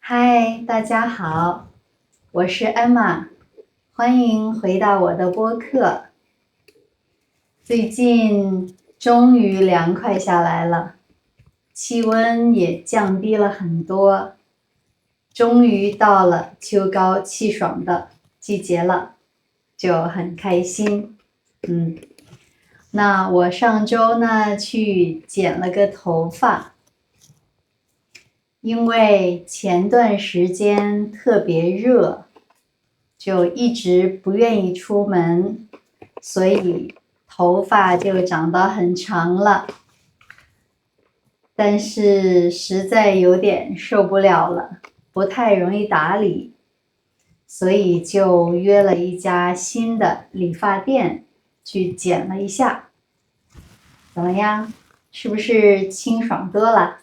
嗨，大家好，我是 Emma，欢迎回到我的播客。最近终于凉快下来了，气温也降低了很多，终于到了秋高气爽的季节了，就很开心。那我上周呢去剪了个头发。因为前段时间特别热，就一直不愿意出门，所以头发就长得很长了。但是实在有点受不了了，不太容易打理，所以就约了一家新的理发店去剪了一下。怎么样？是不是清爽多了？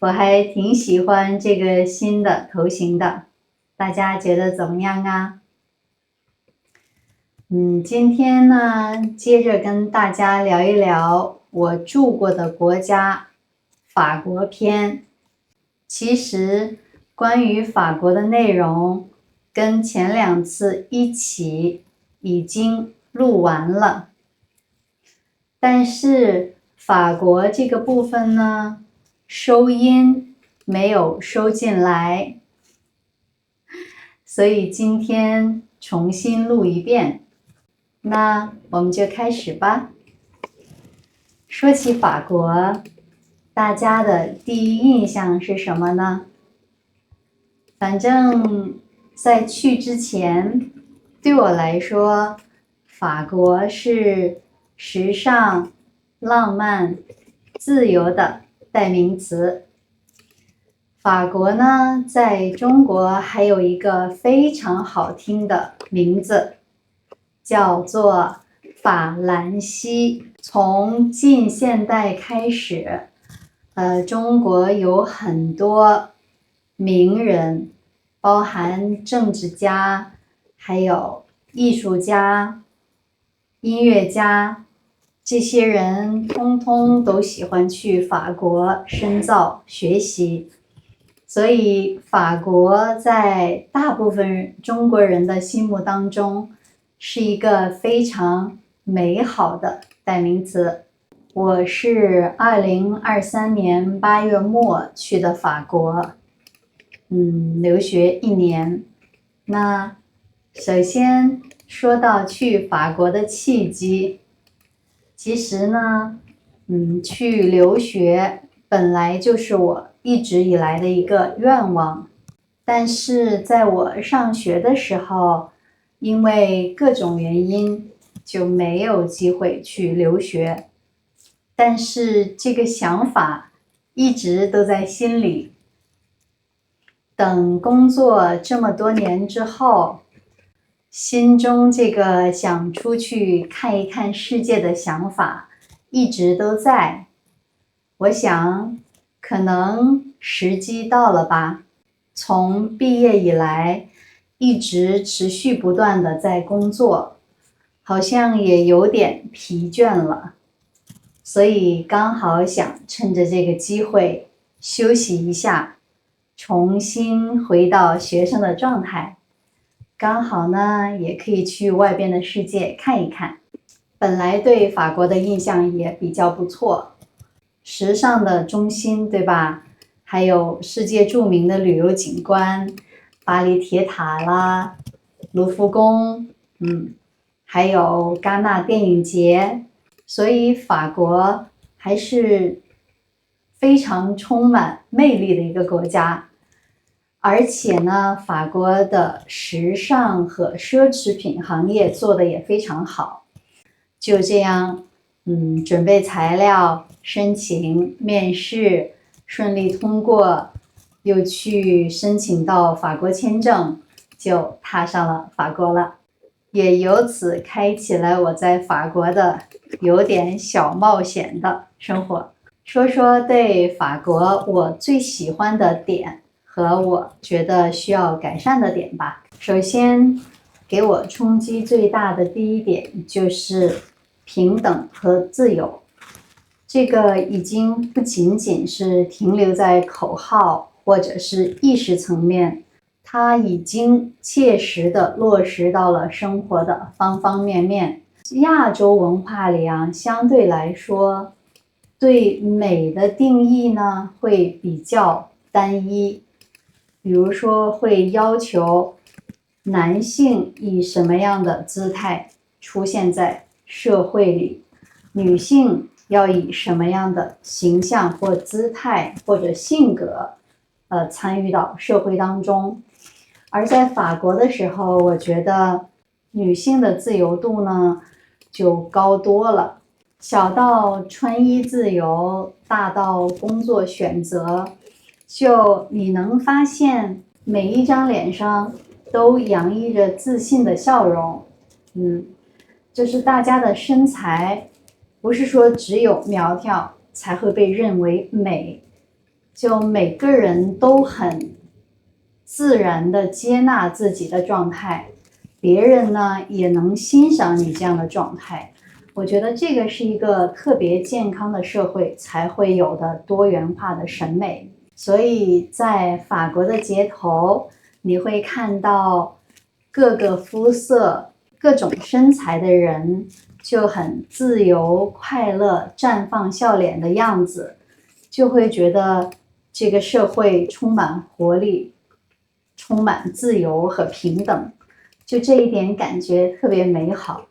我还挺喜欢这个新的头型的，大家觉得怎么样啊？今天呢，接着跟大家聊一聊我住过的国家——法国篇。其实，关于法国的内容，跟前2次一起已经录完了，但是法国这个部分呢，收音没有收进来，所以今天重新录一遍。那我们就开始吧。说起法国，大家的第一印象是什么呢？反正在去之前，对我来说，法国是时尚、浪漫、自由的代名词。法国呢，在中国还有一个非常好听的名字，叫做法兰西。从近现代开始，中国有很多名人，包含政治家，还有艺术家、音乐家，这些人通通都喜欢去法国深造学习。所以法国在大部分中国人的心目当中是一个非常美好的代名词。我是2023年8月末去的法国，留学1年。那首先说到去法国的契机，其实呢，去留学本来就是我一直以来的一个愿望，但是在我上学的时候，因为各种原因就没有机会去留学，但是这个想法一直都在心里。等工作这么多年之后，心中这个想出去看一看世界的想法一直都在。我想，可能时机到了吧。从毕业以来，一直持续不断的在工作，好像也有点疲倦了，所以刚好想趁着这个机会休息一下，重新回到学生的状态。刚好呢，也可以去外边的世界看一看。本来对法国的印象也比较不错。时尚的中心，对吧？还有世界著名的旅游景观，巴黎铁塔啦，卢浮宫，还有戛纳电影节，所以法国还是非常充满魅力的一个国家。而且呢，法国的时尚和奢侈品行业做得也非常好。就这样，准备材料，申请面试，顺利通过，又去申请到法国签证，就踏上了法国了。也由此开启了我在法国的有点小冒险的生活。说说对法国我最喜欢的点和我觉得需要改善的点吧。首先，给我冲击最大的第一点就是平等和自由。这个已经不仅仅是停留在口号或者是意识层面，它已经切实的落实到了生活的方方面面。亚洲文化里啊，相对来说，对美的定义呢会比较单一，比如说会要求男性以什么样的姿态出现在社会里，女性要以什么样的形象或姿态或者性格，参与到社会当中。而在法国的时候，我觉得女性的自由度呢就高多了，小到穿衣自由，大到工作选择，就你能发现每一张脸上都洋溢着自信的笑容。就是大家的身材不是说只有苗条才会被认为美，就每个人都很自然的接纳自己的状态，别人呢也能欣赏你这样的状态。我觉得这个是一个特别健康的社会才会有的多元化的审美。所以在法国的街头，你会看到各个肤色、各种身材的人就很自由、快乐、绽放笑脸的样子，就会觉得这个社会充满活力，充满自由和平等，就这一点感觉特别美好。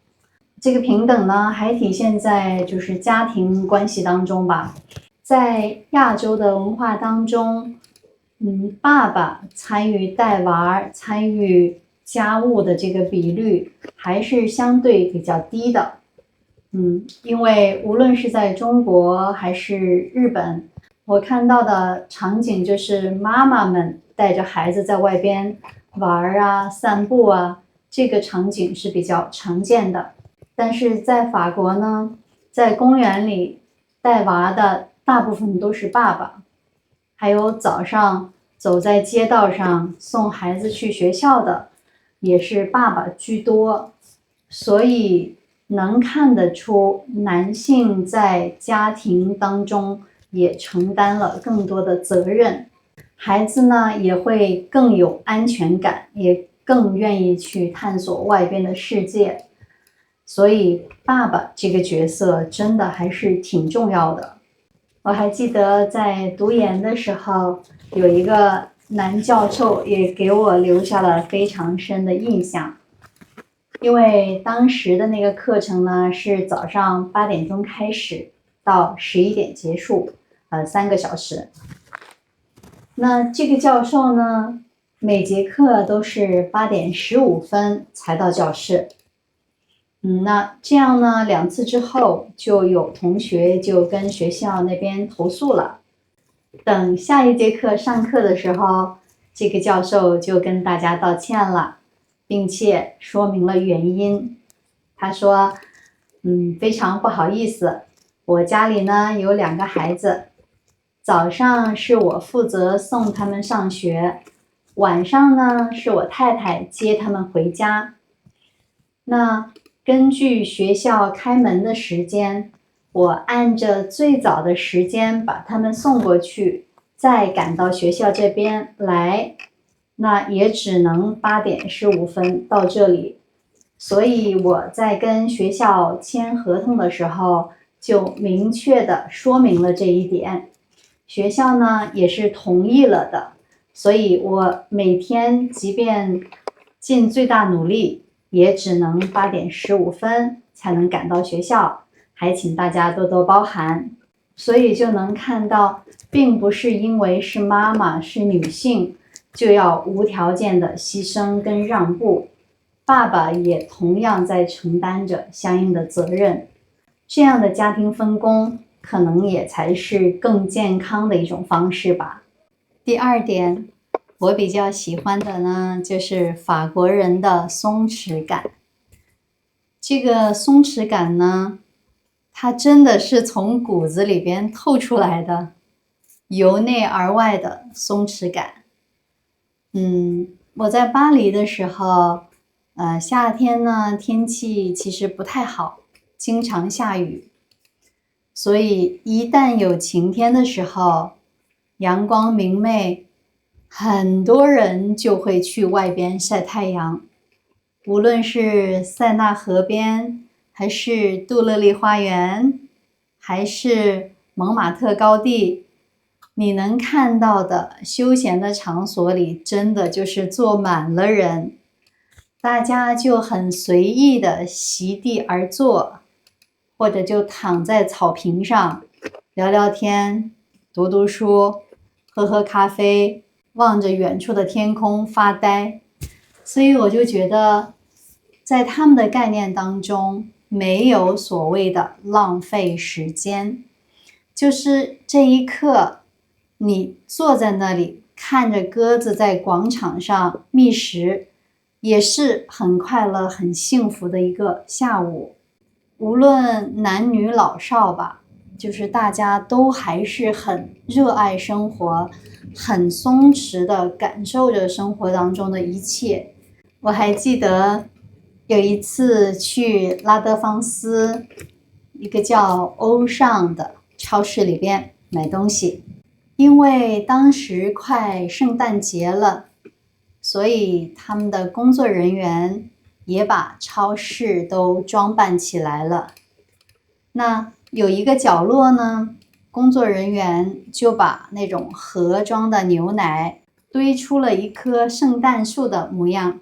这个平等呢，还体现在就是家庭关系当中吧。在亚洲的文化当中，爸爸参与带娃、参与家务的这个比率还是相对比较低的。因为无论是在中国还是日本，我看到的场景就是妈妈们带着孩子在外边玩啊、散步啊，这个场景是比较常见的。但是在法国呢，在公园里带娃的大部分都是爸爸，还有早上走在街道上送孩子去学校的也是爸爸居多，所以能看得出男性在家庭当中也承担了更多的责任，孩子呢也会更有安全感，也更愿意去探索外边的世界。所以爸爸这个角色真的还是挺重要的。我还记得在读研的时候，有一个男教授也给我留下了非常深的印象。因为当时的那个课程呢是早上8点钟开始，到11点结束，3个小时。那这个教授呢，每节课都是8点15分才到教室。那这样呢，2次之后，就有同学就跟学校那边投诉了。等下一节课上课的时候，这个教授就跟大家道歉了，并且说明了原因。他说，非常不好意思，我家里呢有2个孩子，早上是我负责送他们上学，晚上呢是我太太接他们回家。那根据学校开门的时间，我按着最早的时间把他们送过去，再赶到学校这边来，那也只能8点15分到这里。所以我在跟学校签合同的时候，就明确的说明了这一点。学校呢也是同意了的，所以我每天即便尽最大努力，也只能8点15分才能赶到学校，还请大家多多包涵。所以就能看到，并不是因为是妈妈是女性，就要无条件的牺牲跟让步，爸爸也同样在承担着相应的责任。这样的家庭分工，可能也才是更健康的一种方式吧。第2点，我比较喜欢的呢，就是法国人的松弛感。这个松弛感呢，它真的是从骨子里边透出来的，由内而外的松弛感。我在巴黎的时候，夏天呢，天气其实不太好，经常下雨。所以一旦有晴天的时候，阳光明媚，很多人就会去外边晒太阳，无论是塞纳河边，还是杜乐丽花园，还是蒙马特高地，你能看到的休闲的场所里，真的就是坐满了人，大家就很随意的席地而坐，或者就躺在草坪上聊聊天、读读书、喝喝咖啡，望着远处的天空发呆。所以我就觉得，在他们的概念当中，没有所谓的浪费时间，就是这一刻，你坐在那里看着鸽子在广场上觅食，也是很快乐、很幸福的一个下午。无论男女老少吧，就是大家都还是很热爱生活，很松弛的感受着生活当中的一切。我还记得有一次去拉德芳斯一个叫欧尚的超市里边买东西，因为当时快圣诞节了，所以他们的工作人员也把超市都装扮起来了。那有一个角落呢，工作人员就把那种盒装的牛奶堆出了一棵圣诞树的模样。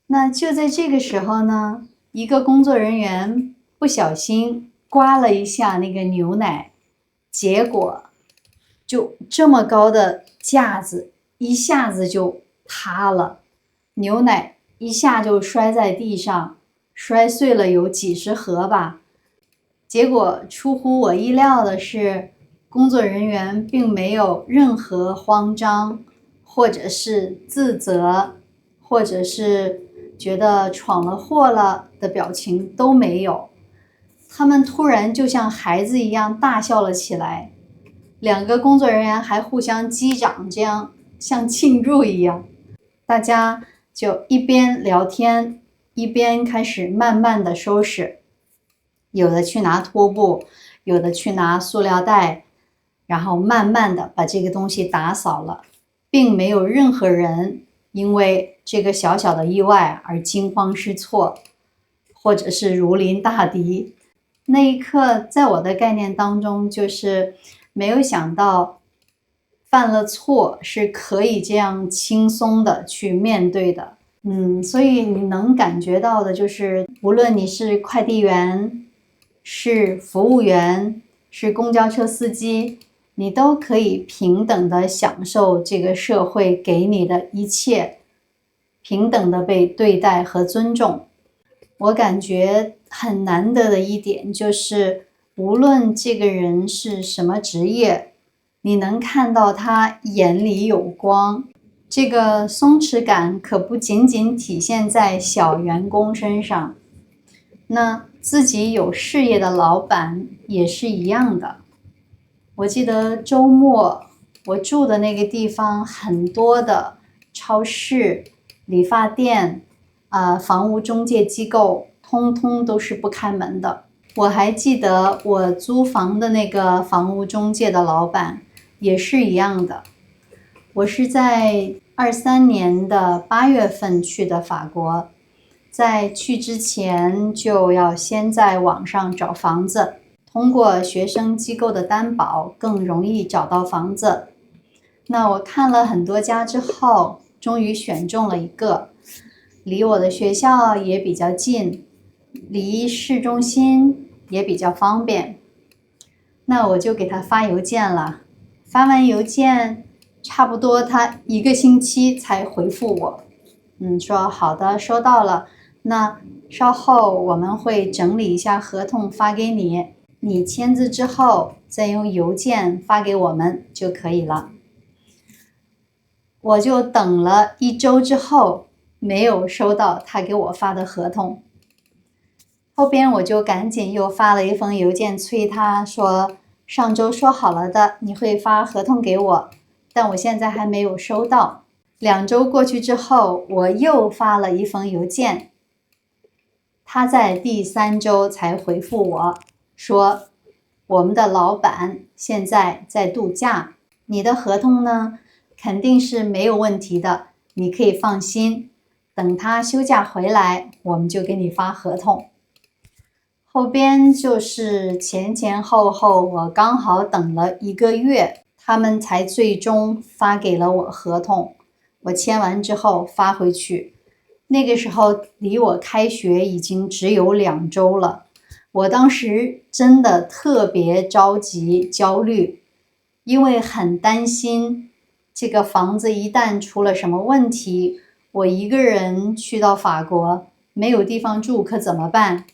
那就在这个时候呢，一个工作人员不小心刮了一下那个牛奶，结果就这么高的架子一下子就塌了，牛奶一下就摔在地上，摔碎了有几十盒吧。结果出乎我意料的是，工作人员并没有任何慌张，或者是自责，或者是觉得闯了祸了的表情都没有。他们突然就像孩子一样大笑了起来，两个工作人员还互相击掌，这样像庆祝一样。大家就一边聊天，一边开始慢慢的收拾。有的去拿拖布，有的去拿塑料袋，然后慢慢的把这个东西打扫了，并没有任何人因为这个小小的意外而惊慌失措，或者是如临大敌。那一刻，在我的概念当中，就是没有想到犯了错是可以这样轻松的去面对的。所以你能感觉到的就是，无论你是快递员，是服务员，是公交车司机，你都可以平等的享受这个社会给你的一切，平等的被对待和尊重。我感觉很难得的一点就是，无论这个人是什么职业，你能看到他眼里有光。这个松弛感可不仅仅体现在小员工身上，那自己有事业的老板也是一样的。我记得周末我住的那个地方，很多的超市、理发店、房屋中介机构，通通都是不开门的。我还记得我租房的那个房屋中介的老板也是一样的。我是在23年的8月份去的法国，在去之前就要先在网上找房子，通过学生机构的担保更容易找到房子。那我看了很多家之后，终于选中了一个，离我的学校也比较近，离市中心也比较方便。那我就给他发邮件了，发完邮件差不多他1个星期才回复我，说好的，收到了，那稍后我们会整理一下合同发给你，你签字之后再用邮件发给我们就可以了。我就等了1周之后，没有收到他给我发的合同。后边我就赶紧又发了一封邮件催他说，上周说好了的，你会发合同给我，但我现在还没有收到。2周过去之后，我又发了一封邮件，他在第3周才回复我说，我们的老板现在在度假，你的合同呢，肯定是没有问题的，你可以放心。等他休假回来，我们就给你发合同。后边就是前前后后，我刚好等了1个月，他们才最终发给了我合同。我签完之后发回去，那个时候离我开学已经只有2周了。我当时真的特别着急焦虑，因为很担心这个房子一旦出了什么问题，我一个人去到法国没有地方住可怎么办？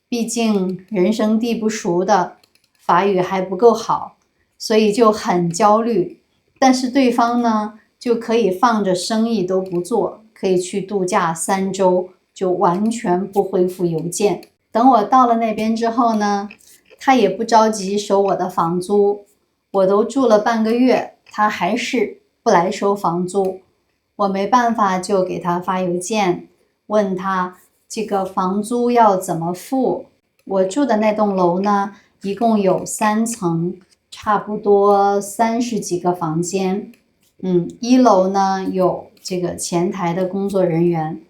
毕竟人生地不熟的，法语还不够好，所以就很焦虑。但是对方呢，就可以放着生意都不做，可以去度假3周，就完全不回复邮件。等我到了那边之后呢，他也不着急收我的房租，我都住了半个月，他还是不来收房租。我没办法，就给他发邮件，问他这个房租要怎么付。我住的那栋楼呢，一共有3层，差不多30几个房间。1楼呢有这个前台的工作人员，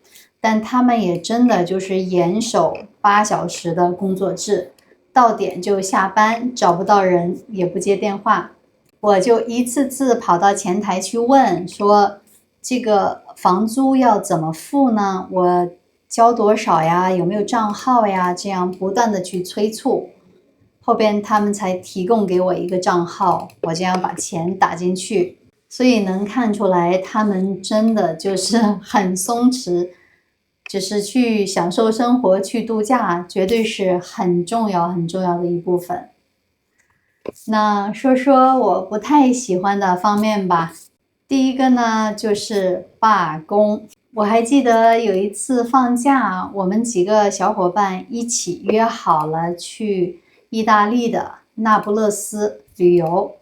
但他们也真的就是严守8小时的工作制，到点就下班，找不到人也不接电话。我就一次次跑到前台去问，说这个房租要怎么付呢？我交多少呀？有没有账号呀？这样不断的去催促，后边他们才提供给我一个账号，我这样把钱打进去。所以能看出来，他们真的就是很松弛，只是去享受生活、去度假，绝对是很重要、很重要的一部分。那说说我不太喜欢的方面吧。第一个呢，就是罢工。我还记得有一次放假，我们几个小伙伴一起约好了去意大利的那不勒斯旅游。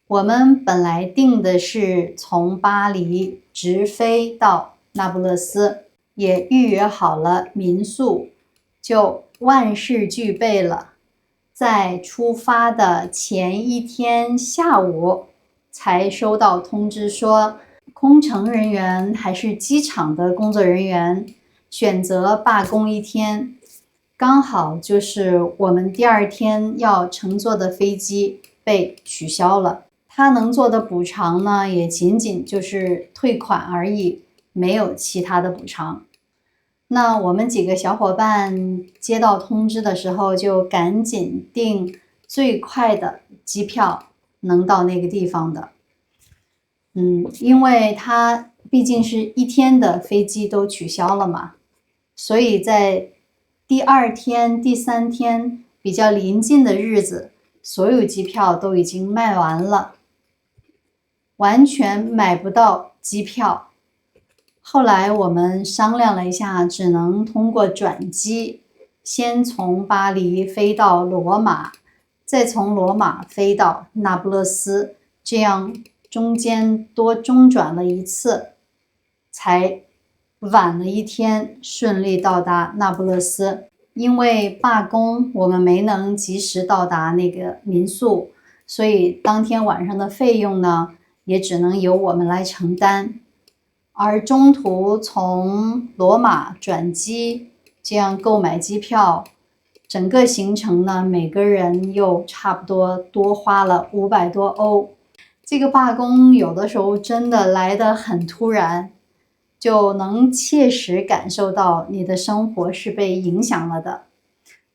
我们本来定的是从巴黎直飞到那不勒斯，也预约好了民宿，就万事俱备了。在出发的前一天下午，才收到通知说，空乘人员还是机场的工作人员选择罢工1天，刚好就是我们第2天要乘坐的飞机被取消了。他能做的补偿呢，也仅仅就是退款而已，没有其他的补偿。那我们几个小伙伴接到通知的时候，就赶紧订最快的机票，能到那个地方的。因为它毕竟是1天的飞机都取消了嘛，所以在第2天、第3天比较临近的日子，所有机票都已经卖完了，完全买不到机票。后来我们商量了一下，只能通过转机，先从巴黎飞到罗马，再从罗马飞到那不勒斯，这样中间多中转了1次，才晚了1天顺利到达那不勒斯。因为罢工，我们没能及时到达那个民宿，所以当天晚上的费用呢，也只能由我们来承担。而中途从罗马转机，这样购买机票，整个行程呢，每个人又差不多多花了500多欧。这个罢工有的时候真的来得很突然，就能切实感受到你的生活是被影响了的。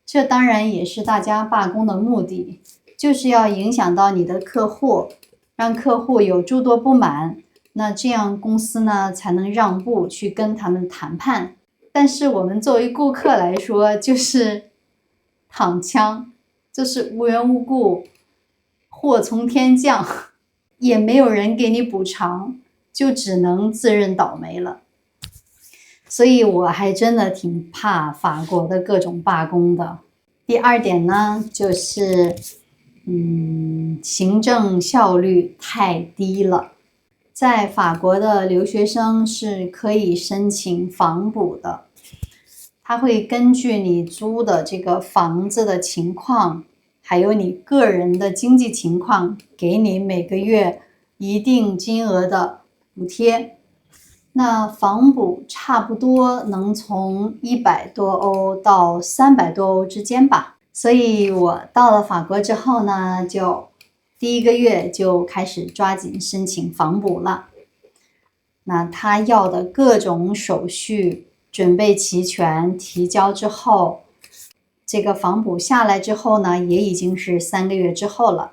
这当然也是大家罢工的目的，就是要影响到你的客户，让客户有诸多不满，那这样公司呢才能让步去跟他们谈判。但是我们作为顾客来说，就是躺枪，就是无缘无故祸从天降，也没有人给你补偿，就只能自认倒霉了。所以我还真的挺怕法国的各种罢工的。第2点呢，就是行政效率太低了。在法国的留学生是可以申请房补的，他会根据你租的这个房子的情况，还有你个人的经济情况，给你每个月一定金额的补贴。那房补差不多能从100多欧到300多欧之间吧。所以我到了法国之后呢，就第1个月就开始抓紧申请房补了。那他要的各种手续准备齐全，提交之后，这个房补下来之后呢，也已经是3个月之后了。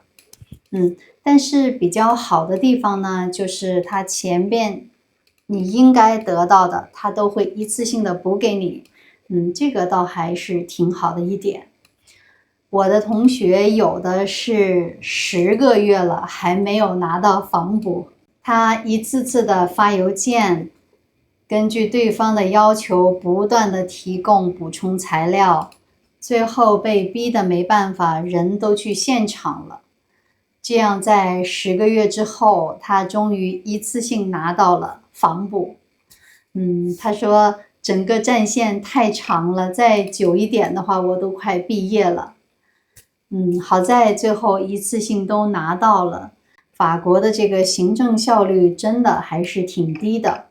但是比较好的地方呢，就是他前边你应该得到的，他都会一次性的补给你。这个倒还是挺好的一点。我的同学有的是10个月了，还没有拿到房补。他一次次的发邮件，根据对方的要求不断的提供补充材料，最后被逼得没办法，人都去现场了。这样在10个月之后，他终于一次性拿到了房补。他说整个战线太长了，再久一点的话，我都快毕业了。好在最后一次性都拿到了。法国的这个行政效率真的还是挺低的。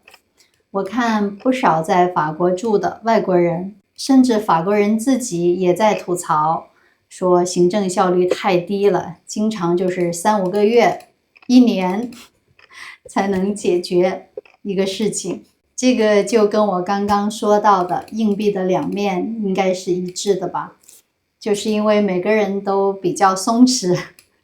我看不少在法国住的外国人，甚至法国人自己也在吐槽，说行政效率太低了，经常就是3、5个月、1年才能解决一个事情。这个就跟我刚刚说到的硬币的2面应该是一致的吧，就是因为每个人都比较松弛，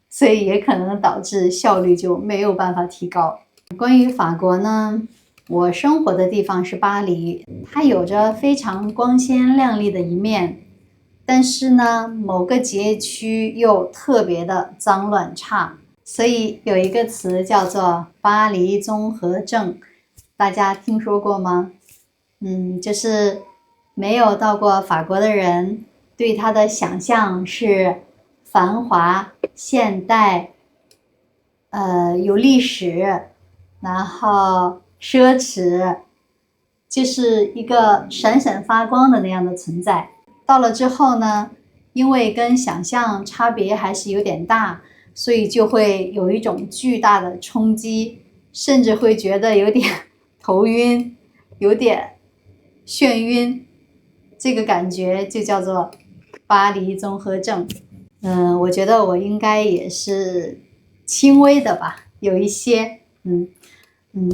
所以也可能导致效率就没有办法提高。关于法国呢，我生活的地方是巴黎，它有着非常光鲜亮丽的一面，但是呢，某个街区又特别的脏乱差，所以有一个词叫做巴黎综合症，大家听说过吗？就是没有到过法国的人对它的想象是繁华、现代，有历史，然后奢侈，就是一个闪闪发光的那样的存在。到了之后呢，因为跟想象差别还是有点大，所以就会有一种巨大的冲击，甚至会觉得有点头晕，有点眩晕。这个感觉就叫做巴黎综合症。我觉得我应该也是轻微的吧，有一些，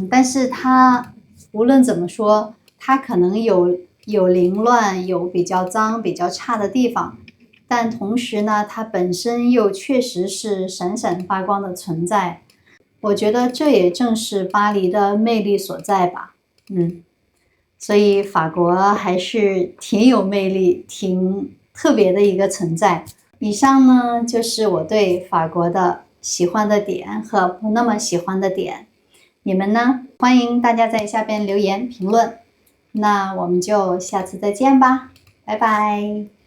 但是它无论怎么说，它可能有凌乱，有比较脏、比较差的地方，但同时呢，它本身又确实是闪闪发光的存在。我觉得这也正是巴黎的魅力所在吧。所以法国还是挺有魅力、挺特别的一个存在。以上呢，就是我对法国的喜欢的点和不那么喜欢的点。你们呢？欢迎大家在下边留言评论。那我们就下次再见吧，拜拜。